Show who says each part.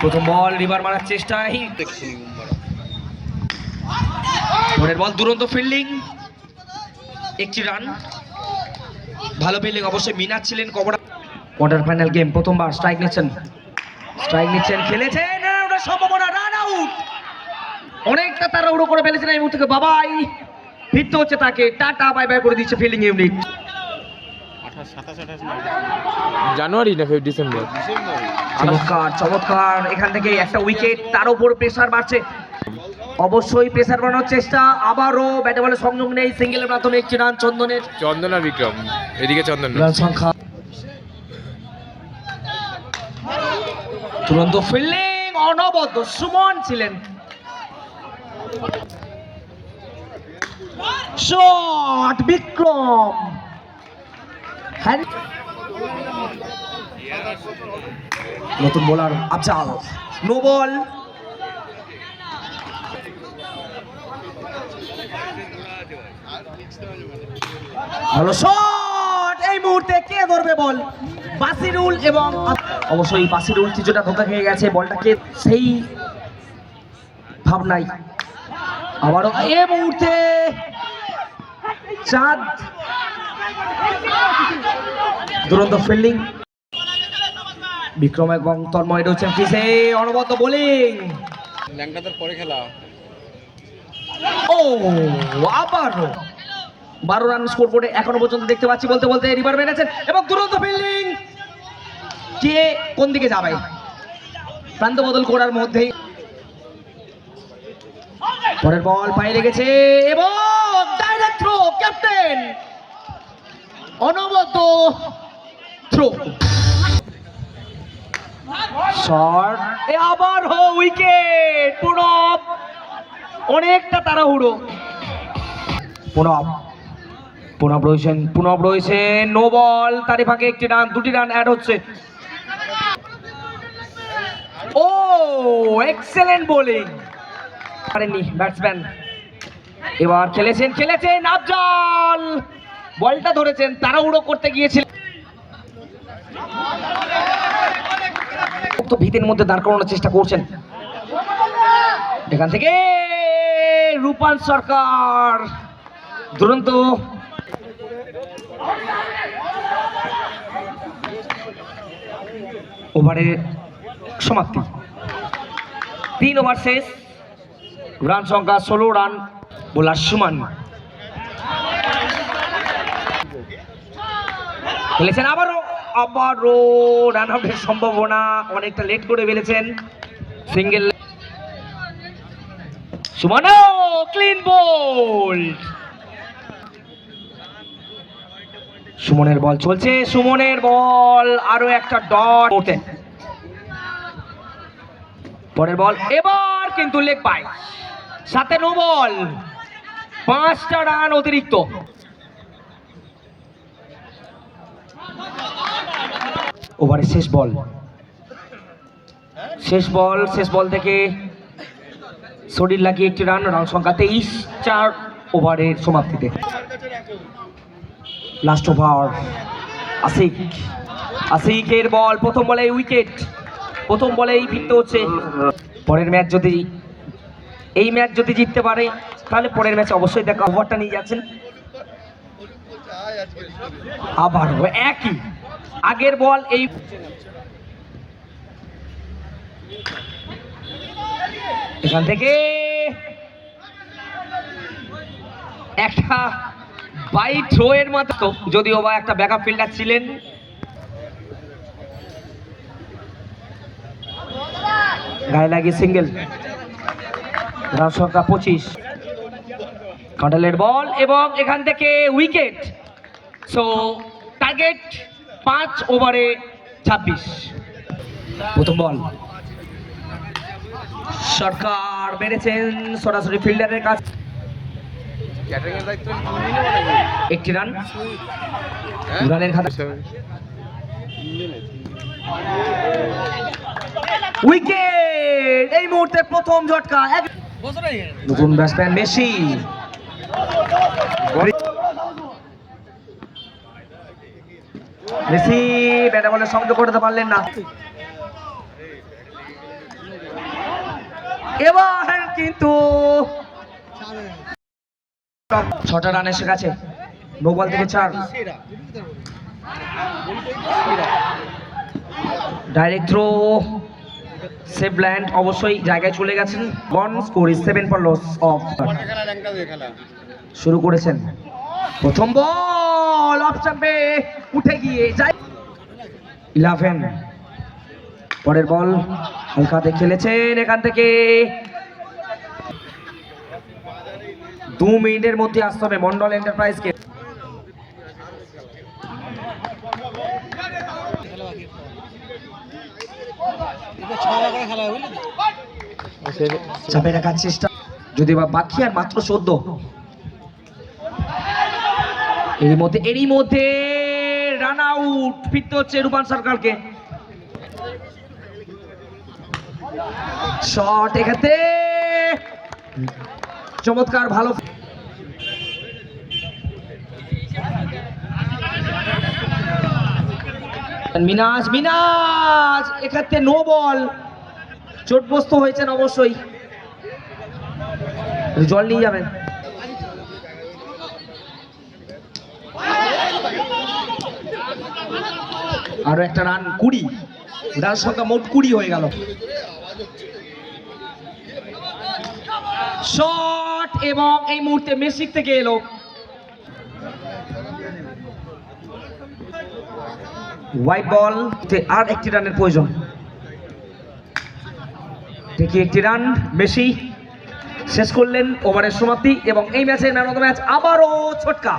Speaker 1: প্রথম বল রিভার মারার চেষ্টায় পরের বল দুরন্ত ফিল্ডিং, একটি রান। ভালো ফিল্ডিং অবশ্যই মিনার ছিলেন। কোয়ার্টার ফাইনাল গেম, প্রথমবার স্ট্রাইক নিচ্ছেন, খেলেছেন, সম্ভাবনা রান আউট। অনেকটা তারা উড়ো করে ফেলেছেন এই মুহূর্তে। বাবাই ফিরতে হচ্ছে তাকে, টাটা বাই বাই করে দিচ্ছে ফিল্ডিং ইউনিট।
Speaker 2: জানুয়ারি না ডিসেম্বর?
Speaker 1: চমৎকার চমৎকার, এখান থেকে একটা উইকেট, তার উপর প্রেসার বাড়ছে, অবশ্যই প্রেসার বাড়ানোর চেষ্টা। আবারও ব্যাটে বলে সংযোগ নেই, সিঙ্গেলের মাধ্যমে একটি রান চন্দনের।
Speaker 2: চন্দন আর বিক্রম, এদিকে চন্দন।
Speaker 1: রান সংখ্যা তুরন্ত ফিল্ডিং, অনবদ্য সুমন ছিলেন। শট বিক্রম, নতুন বোলার আফজাল, নো বল। ভালো শট, এই মুহূর্তে কে ধরবে বল? বাসিরুল, এবং অবশ্যই বাসিরুল কিছুটা ধোকা খেয়ে গেছে বলটাকে, সেই ভাবনাই আবারও এই মুহূর্তে চাঁদ, দুরন্ত ফিল্ডিং বিক্রম এবং তন্ময় রয়েছেন পিছে, অনবদ্য বোলিং।
Speaker 2: ল্যাংটাদের পরে খেলা।
Speaker 1: ও আবারও 12 রান স্কোর বোর্ডে এখনো পর্যন্ত দেখতে পাচ্ছি। বলতে বলতে রিভার মেরেছেন এবং দুরন্ত ফিল্ডিং, কে কোন দিকে যাবে? প্রান্ত বদল করার মধ্যেই পরের বল পায়ে লেগেছে এবং ডাইরেক্ট থ্রো, ক্যাপ্টেন অনবদ্য থ্রো, শট, আবার উইকেট। পুনব অনেকটা তাড়াহুড়ো, পুনব রয়েছেন, নো বল। তারই ফাঁকে একটি রান, দুটি রান অ্যাড হচ্ছে। ও এক্সেলেন্ট বোলিং পারেননি ব্যাটসম্যান। এবার খেলেছেন আফজাল, বলটা ধরেছেন, তাড়াহুড়ো করতে গিয়েছিলেন, ভিতের মধ্যে দাঁড় করানোর চেষ্টা করছেন। এখান থেকে রূপান সরকার, দুরন্ত ওভারের সমাপ্তি, 3 ওভার শেষ, রান সংখ্যা 16 রান। বোলার সুমান খেলেছেন, আবারও রান আউটের সম্ভাবনা, অনেকটা লেট করে ফেলেছেন। সিঙ্গেল, সুমান ক্লিন বোল্ড। সুমনের বল চলছে, সুমনের বল, আরো একটা ডট। পরের বল এবার কিন্তু লেগ বাই, সাথে নো বল, 5টা রান অতিরিক্ত। ওভারের শেষ বল থেকে শরীর লাগিয়ে একটি রান, রান সংখ্যা 23, 4 ওভারের সমাপ্তিতে। লাস্ট ওভার, আশিকের বল, প্রথম বলে উইকেট, প্রথম বলেই ফিরতে হচ্ছে। পরের ম্যাচ যদি এই ম্যাচ যদি জিততে পারে তাহলে পরের ম্যাচে অবশ্যই দেখা, ওভারটা নিয়ে যাচ্ছেন। আবার একই আগের বল, এই এখান থেকে একটা বাই থ্রো এর মতো, যদিও বা একটা ব্যাকআপ ফিল্ডার ছিলেন। গায়ে লাগিয়ে সিঙ্গেল, রান সংখ্যা 25। কাঁঠালের বল এবং এখান থেকে উইকেট। সো টার্গেট 5 ওভারে 26। প্রথম বল সরকার মেরেছেন সরাসরি ফিল্ডারের কাছে, একটি রান, রানের খাতা। উইকেট, এই মুহূর্তে প্রথম ঝটকা, নতুন ব্যাটসম্যান মেসি। মেসি ব্যাটে বলে সংযোগ করতে পারলেন না। এবার কিন্তু 6টা রান এসে গেছে, নো বল থেকে 4। ডাইরেক্ট থ্রো, সেভ ল্যান্ড, অবশ্যই জায়গায় চলে গেছেন। 1 score is 7 for loss of. শুরু করেছেন, প্রথম বল অফ স্টাম্পে উঠে গিয়ে যায় 11। পরের বল হালকাতে খেলেছেন, এখান থেকে 2 মিনিটের মধ্যে আসতে হবে মন্ডল এন্টারপ্রাইজকে। চাপে রাখার চেষ্টা, যদি বা বাকি আর মাত্র 14। এরই মধ্যে রান আউট, ফিরতে হচ্ছে রূপান সরকারকে। শট এখানে চমৎকার, ভালো। মিনাজ এক্ষেত্রে নো বল, চোটগ্রস্ত হয়েছেন অবশ্যই, জল নিয়ে যাবেন। আরো একটা রান, 20 রান সংখ্যা মোট 20 হয়ে গেল। শট এবং এই মুহূর্তে মেসিক থেকে এলো। হোয়াইট বল, আর একটি রানের প্রয়োজন। ঠিকই একটি রান, মেসি শেষ করলেন ওভারের সমাপ্তি এবং এই ম্যাচে ম্যান অফ দ্য ম্যাচ আবারও ছোটকা।